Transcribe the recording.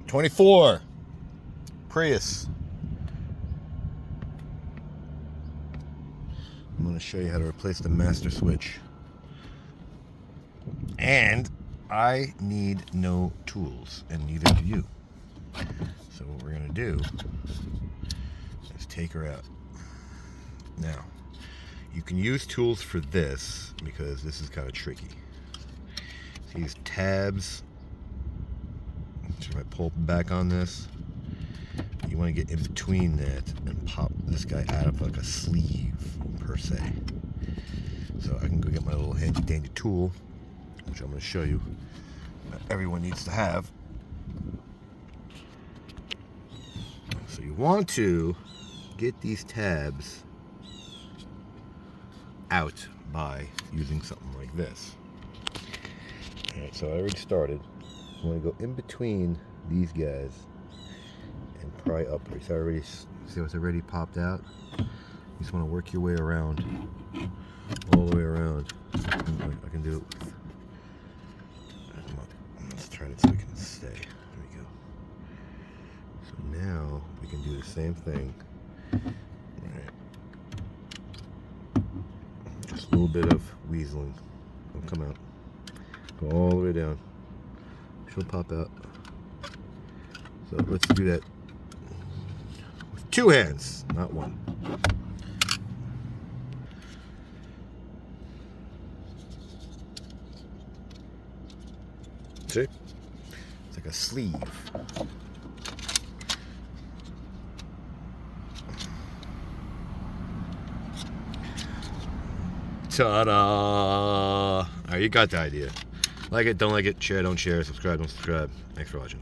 24 Prius. I'm going to show you how to replace the master switch. And I need no tools, and neither do you. So what we're going to do is take her out. Now, you can use tools for this because this is kind of tricky. So use tabs. If I pull back on this, you want to get in between that and pop this guy out of like a sleeve per se. So I can go get my little handy dandy tool, which I'm going to show you that everyone needs to have. So you want to get these tabs out by using something like this. Alright, so I already started. I'm going to go in between these guys and pry upward. So I already see what's already popped out. You just want to work your way around, all the way around. I can do it. Let's try it so we can stay. There we go. So now we can do the same thing. Alright. Just a little bit of weaseling. It'll come out. Go all the way down. She'll pop out. So let's do that with two hands, not one. See? It's like a sleeve. Ta-da! Alright, you got the idea. Like it, don't like it, share, don't share, subscribe, don't subscribe. Thanks for watching.